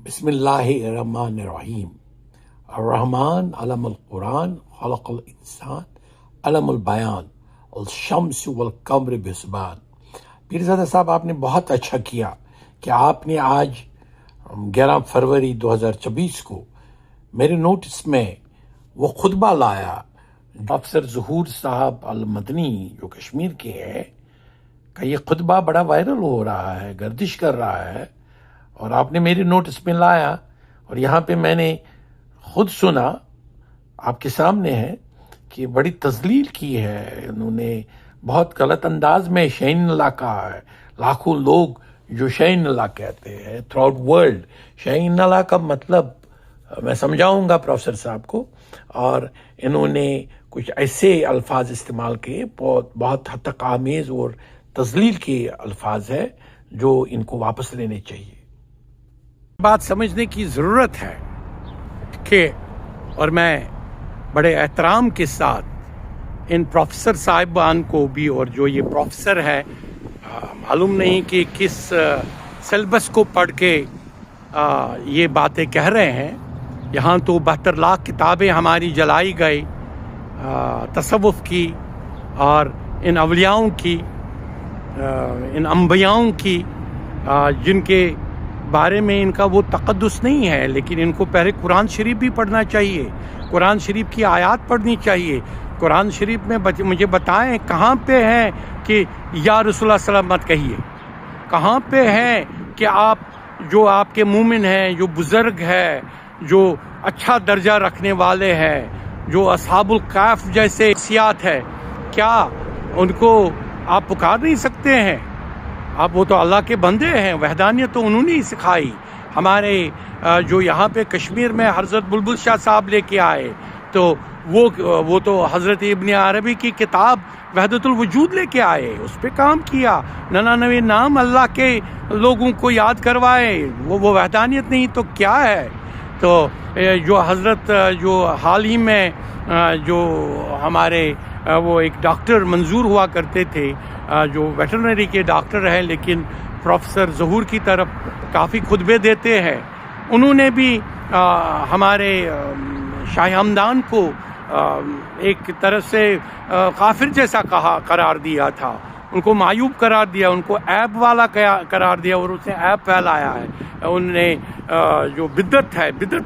بسم اللہ الرحمن الرحیم۔ الرحمن علم القرآن خلق الانسان علم البیان الشمس والقمر بحسبان۔ پیرزادہ صاحب، آپ نے بہت اچھا کیا کہ آپ نے آج 11 فروری 2024 کو میرے نوٹس میں وہ خطبہ لایا پروفیسر ظہور صاحب المدنی جو کشمیر کے ہیں کا یہ خطبہ بڑا وائرل ہو رہا ہے، گردش کر رہا ہے، اور آپ نے میرے نوٹس میں لایا اور یہاں پہ میں نے خود سنا، آپ کے سامنے ہے کہ بڑی تذلیل کی ہے انہوں نے، بہت غلط انداز میں شہین اللہ کہا ہے۔ لاکھوں لوگ جو شہین اللہ کہتے ہیں تھرو آؤٹ ورلڈ، شہین اللہ کا مطلب میں سمجھاؤں گا پروفیسر صاحب کو، اور انہوں نے کچھ ایسے الفاظ استعمال کیے بہت حد تک آمیز اور تذلیل کے الفاظ ہے جو ان کو واپس لینے چاہیے۔ بات سمجھنے کی ضرورت ہے کہ، اور میں بڑے احترام کے ساتھ ان پروفیسر صاحبان کو بھی، اور جو یہ پروفیسر ہے معلوم نہیں کہ کس سلیبس کو پڑھ کے یہ باتیں کہہ رہے ہیں۔ یہاں تو 72 لاکھ کتابیں ہماری جلائی گئی تصوف کی، اور ان اولیاؤں کی، ان انبیاؤں کی، جن کے بارے میں ان کا وہ تقدس نہیں ہے، لیکن ان کو پہلے قرآن شریف بھی پڑھنا چاہیے، قرآن شریف کی آیات پڑھنی چاہیے۔ قرآن شریف میں مجھے بتائیں کہاں پہ ہے کہ یا رسول اللہ صلی اللہ علیہ وسلم مت کہیے، کہاں پہ ہے کہ آپ جو آپ کے مومن ہیں، جو بزرگ ہے، جو اچھا درجہ رکھنے والے ہیں، جو اصحاب الکہف جیسے شخصیات ہے، کیا ان کو آپ پکار نہیں سکتے ہیں؟ اب وہ تو اللہ کے بندے ہیں، وحدانیت تو انہوں نے ہی سکھائی۔ ہمارے جو یہاں پہ کشمیر میں حضرت بلبل شاہ صاحب لے کے آئے، تو وہ تو حضرت ابن عربی کی کتاب وحدت الوجود لے کے آئے، اس پہ کام کیا، 99 نام اللہ کے لوگوں کو یاد کروائے۔ وہ وحدانیت نہیں تو کیا ہے؟ تو جو حضرت جو حال ہی میں جو ہمارے وہ ایک ڈاکٹر منظور ہوا کرتے تھے، جو ویٹرنری کے ڈاکٹر ہیں لیکن پروفیسر ظہور کی طرف کافی خطبے دیتے ہیں، انہوں نے بھی ہمارے شاہ ہمدان کو ایک طرف سے کافر جیسا قرار دیا تھا، ان کو معیوب قرار دیا، ان کو عیب والا قرار دیا، اور اس نے عیب پھیلایا ہے، ان نے جو بدعت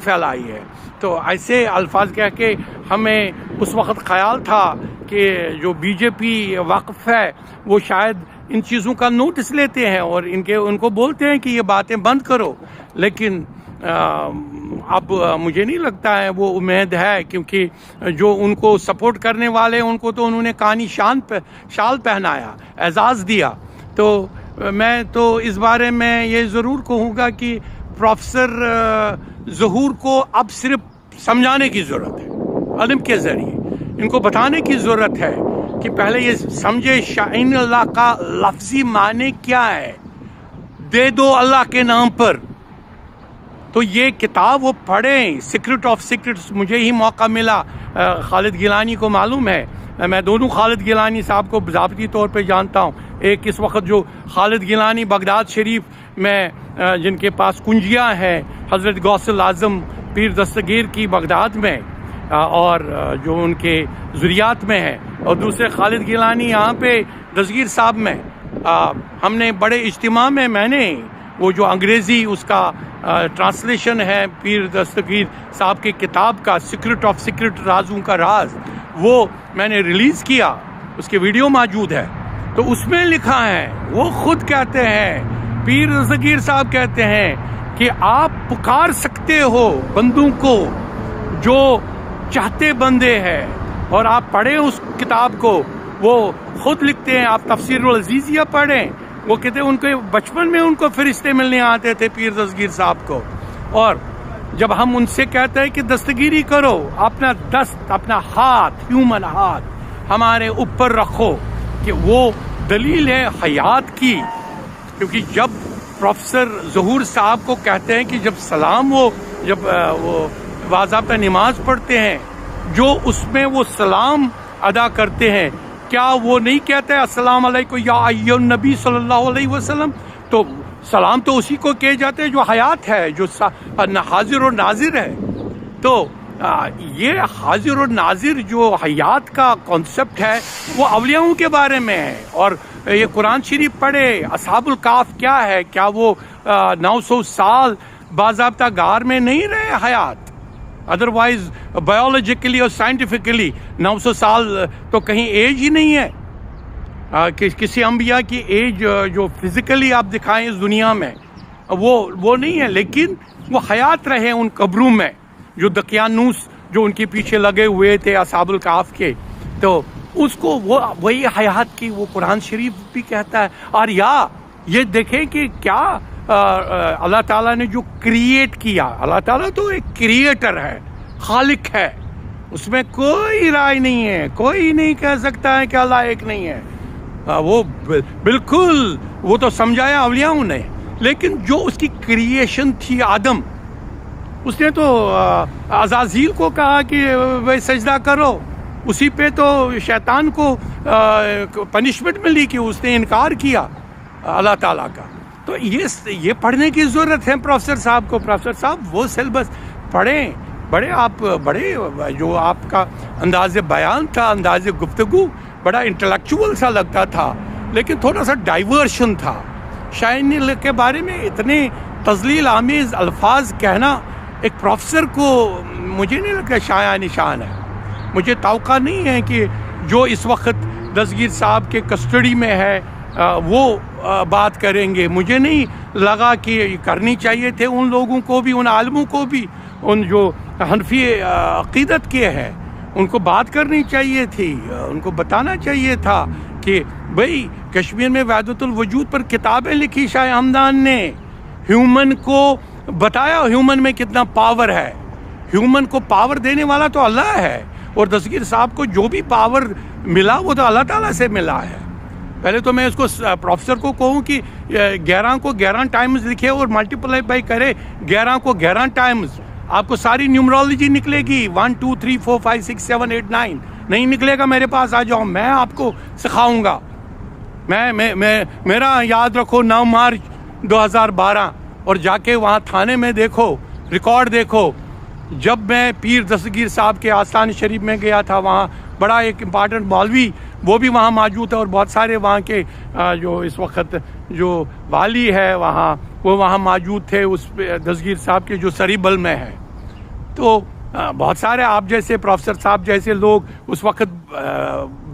پھیلائی ہے۔ تو ایسے الفاظ کہہ کے ہمیں اس وقت خیال تھا کہ جو بی جے پی واقف ہے وہ شاید ان چیزوں کا نوٹس لیتے ہیں اور ان کو بولتے ہیں کہ یہ باتیں بند کرو، لیکن اب مجھے نہیں لگتا ہے وہ امید ہے، کیونکہ جو ان کو سپورٹ کرنے والے ان کو تو انہوں نے کانی شال پہنایا، اعزاز دیا۔ تو میں تو اس بارے میں یہ ضرور کہوں گا کہ پروفیسر ظہور کو اب صرف سمجھانے کی ضرورت ہے، علم کے ذریعے ان کو بتانے کی ضرورت ہے کہ پہلے یہ سمجھے شاہین اللہ کا لفظی معنی کیا ہے، دے دو اللہ کے نام پر۔ تو یہ کتاب وہ پڑھیں، سیکرٹ آف سیکرٹس، مجھے ہی موقع ملا، خالد گیلانی کو معلوم ہے، میں دونوں خالد گیلانی صاحب کو ضابطی طور پہ جانتا ہوں۔ ایک اس وقت جو خالد گیلانی بغداد شریف میں جن کے پاس کنجیاں ہیں حضرت غوث الاعظم پیر دستگیر کی بغداد میں، اور جو ان کے ذریات میں ہے، اور دوسرے خالد گیلانی یہاں پہ دستگیر صاحب میں۔ ہم نے بڑے اجتماع میں میں نے وہ جو انگریزی اس کا ٹرانسلیشن ہے پیر دستگیر صاحب کی کتاب کا، سیکرٹ آف سیکرٹ، رازوں کا راز، وہ میں نے ریلیز کیا، اس کی ویڈیو موجود ہے۔ تو اس میں لکھا ہے، وہ خود کہتے ہیں، پیر دستگیر صاحب کہتے ہیں کہ آپ پکار سکتے ہو بندوں کو جو چاہتے بندے ہیں، اور آپ پڑھیں اس کتاب کو، وہ خود لکھتے ہیں، آپ تفسیر العزیزیہ پڑھیں، وہ کہتے ہیں ان کے بچپن میں ان کو فرشتے ملنے آتے تھے پیر دستگیر صاحب کو، اور جب ہم ان سے کہتے ہیں کہ دستگیری کرو، اپنا دست، اپنا ہاتھ، ہیومن ہاتھ ہمارے اوپر رکھو، کہ وہ دلیل ہے حیات کی۔ کیونکہ جب پروفیسر ظہور صاحب کو کہتے ہیں کہ جب سلام جب وہ باضابطہ نماز پڑھتے ہیں، جو اس میں وہ سلام ادا کرتے ہیں، کیا وہ نہیں کہتے السلام علیکم یا ایھا النبی صلی اللہ علیہ وسلم؟ تو سلام تو اسی کو کہے جاتے ہیں جو حیات ہے، جو حاضر و ناظر ہے. تو یہ حاضر و ناظر جو حیات کا کانسیپٹ ہے وہ اولیاؤں کے بارے میں ہے. اور یہ قرآن شریف پڑھے، اصحاب الکہف کیا ہے؟ کیا وہ 900 سال باضابطہ غار میں نہیں رہے حیات؟ ادروائز بایولوجیکلی اور سائنٹیفکلی 900 سال تو کہیں ایج ہی نہیں ہے. کسی انبیاء کی ایج جو فزیکلی آپ دکھائیں اس دنیا میں وہ نہیں ہے، لیکن وہ حیات رہے ان قبروں میں جو دقیانوس جو ان کے پیچھے لگے ہوئے تھے اصحاب الکہف کے. تو اس کو وہی حیات کی وہ قرآن شریف بھی کہتا ہے. اور یہ دیکھیں کہ کیا اللہ تعالیٰ نے جو کریٹ کیا، اللہ تعالیٰ تو ایک کریٹر ہے، خالق ہے، اس میں کوئی رائے نہیں ہے. کوئی نہیں کہہ سکتا ہے کہ اللہ ایک نہیں ہے. وہ بالکل وہ تو سمجھایا اولیاؤں نے. لیکن جو اس کی کریشن تھی آدم، اس نے تو عزازیل کو کہا کہ وہ سجدہ کرو. اسی پہ تو شیطان کو پنشمنٹ ملی کہ اس نے انکار کیا اللہ تعالیٰ کا. تو یہ پڑھنے کی ضرورت ہے پروفیسر صاحب کو. پروفیسر صاحب وہ سیلبس پڑھیں. بڑے جو آپ کا انداز بیان تھا، انداز گفتگو بڑا انٹلیکچوئل سا لگتا تھا، لیکن تھوڑا سا ڈائیورشن تھا. شاعری کے بارے میں اتنے تضلیل آمیز الفاظ کہنا ایک پروفیسر کو مجھے نہیں لگتا شایع نشان ہے. مجھے توقع نہیں ہے کہ جو اس وقت دستگیر صاحب کے کسٹڈی میں ہے وہ بات کریں گے. مجھے نہیں لگا کہ کرنی چاہیے تھے ان لوگوں کو بھی، ان عالموں کو بھی، ان جو حنفی عقیدت کے ہیں ان کو بات کرنی چاہیے تھی. ان کو بتانا چاہیے تھا کہ بھئی کشمیر میں وحدت الوجود پر کتابیں لکھی شاہ ہمدان نے، ہیومن کو بتایا ہیومن میں کتنا پاور ہے. ہیومن کو پاور دینے والا تو اللہ ہے، اور دستگیر صاحب کو جو بھی پاور ملا وہ تو اللہ تعالیٰ سے ملا ہے. پہلے تو میں اس کو پروفیسر کو کہوں کہ 11 کو 11 ٹائمز لکھے اور ملٹیپلائی بائی کرے 11 کو 11 ٹائمز. آپ کو ساری نیومرولوجی نکلے گی. 1 2 3 4 5 6 7 8 9 نہیں نکلے گا میرے پاس آ جاؤ، میں آپ کو سکھاؤں گا. میرا یاد رکھو 9 مارچ 2012 اور جا کے وہاں تھانے میں دیکھو، ریکارڈ دیکھو. جب میں پیر دستگیر صاحب کے آستان شریف میں گیا تھا، وہاں بڑا ایک امپارٹنٹ مولوی وہ بھی وہاں موجود ہے، اور بہت سارے وہاں کے جو اس وقت جو والی ہے وہاں وہ وہاں موجود تھے اس دستگیر صاحب کے جو سریبل میں ہے. تو بہت سارے آپ جیسے پروفیسر صاحب جیسے لوگ اس وقت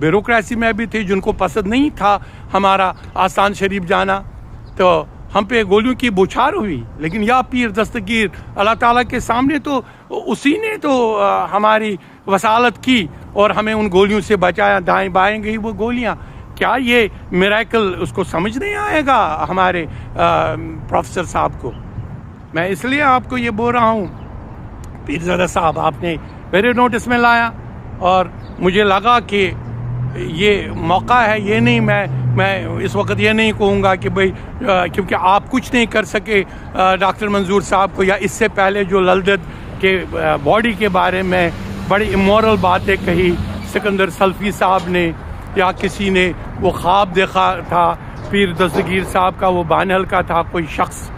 بیوروکریسی میں بھی تھے جن کو پسند نہیں تھا ہمارا آستان شریف جانا. تو ہم پہ گولیوں کی بوچھار ہوئی، لیکن یا پیر دستگیر اللہ تعالیٰ کے سامنے تو اسی نے تو ہماری وصالت کی اور ہمیں ان گولیوں سے بچایا. دائیں بائیں گئی وہ گولیاں. کیا یہ میریکل اس کو سمجھ نہیں آئے گا ہمارے پروفیسر صاحب کو؟ میں اس لیے آپ کو یہ بول رہا ہوں پیرزادہ صاحب آپ نے میرے نوٹس میں لایا، اور مجھے لگا کہ یہ موقع ہے. یہ نہیں میں اس وقت یہ نہیں کہوں گا کہ بھئی کیونکہ آپ کچھ نہیں کر سکے ڈاکٹر منظور صاحب کو، یا اس سے پہلے جو للدت کے باڈی کے بارے میں بڑی امورل باتیں کہی سکندر سلفی صاحب نے، یا کسی نے وہ خواب دیکھا تھا پیر دستگیر صاحب کا، وہ بانہل کا تھا کوئی شخص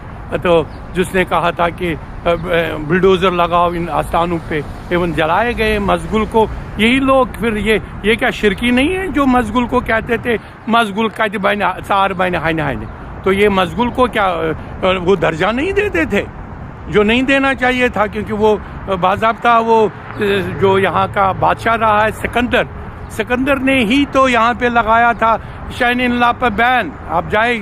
تو جس نے کہا تھا کہ بلڈوزر لگاؤ ان آستانوں پہ، ایون جلائے گئے مزگل کو. یہی لوگ پھر یہ کیا شرکی نہیں ہے جو مزگل کو کہتے تھے مزگل کا سار بین ہائن. تو یہ مزگل کو کیا وہ درجہ نہیں دیتے تھے جو نہیں دینا چاہیے تھا؟ کیونکہ وہ باضابطہ وہ جو یہاں کا بادشاہ رہا ہے سکندر نے ہی تو یہاں پہ لگایا تھا شاہین اللہ پر بین. آپ جائے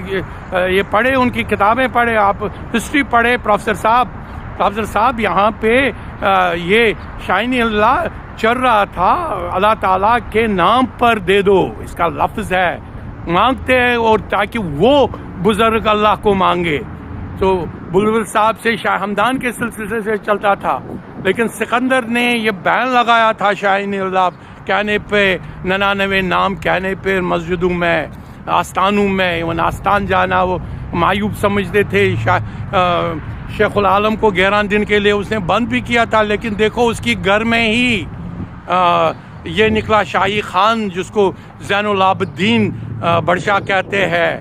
یہ پڑھے، ان کی کتابیں پڑھے، آپ ہسٹری پڑھے. پروفیسر صاحب یہاں پہ یہ شاہین اللہ چل رہا تھا، اللہ تعالیٰ کے نام پر دے دو اس کا لفظ ہے، مانگتے ہیں اور تاکہ وہ بزرگ اللہ کو مانگے. تو بلبل صاحب سے شاہ ہمدان کے سلسلے سے چلتا تھا، لیکن سکندر نے یہ بین لگایا تھا شاہین اللہ کہنے پہ، 99 نام کہنے پہ مسجدوں میں آستانوں میں. ایون آستان جانا وہ معیوب سمجھتے تھے. شیخ العالم کو 11 دن کے لیے اس نے بند بھی کیا تھا، لیکن دیکھو اس کی گھر میں ہی یہ نکلا شاہی خان جس کو زین العابدین بادشاہ کہتے ہیں،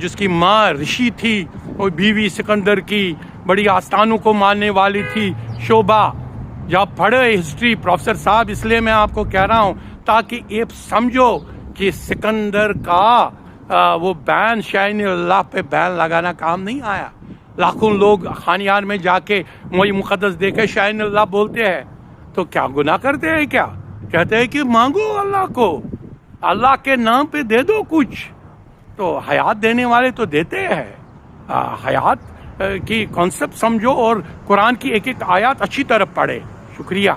جس کی ماں رشی تھی وہ بیوی سکندر کی بڑی آستانوں کو ماننے والی تھی شوبا. جب پڑھے ہسٹری پروفیسر صاحب، اس لیے میں آپ کو کہہ رہا ہوں تاکہ یہ سمجھو کہ سکندر کا وہ بین شاہین اللہ پہ بین لگانا کام نہیں آیا. لاکھوں لوگ خانیار میں جا کے موئی مقدس دیکھے شاہین اللہ بولتے ہیں تو کیا گناہ کرتے ہیں؟ کیا کہتے ہیں کہ مانگو اللہ کو، اللہ کے نام پہ دے دو کچھ. تو حیات دینے والے تو دیتے ہیں. حیات کی کانسیپٹ سمجھو اور قرآن کی ایک ایک آیات اچھی طرح پڑھے. شکریہ.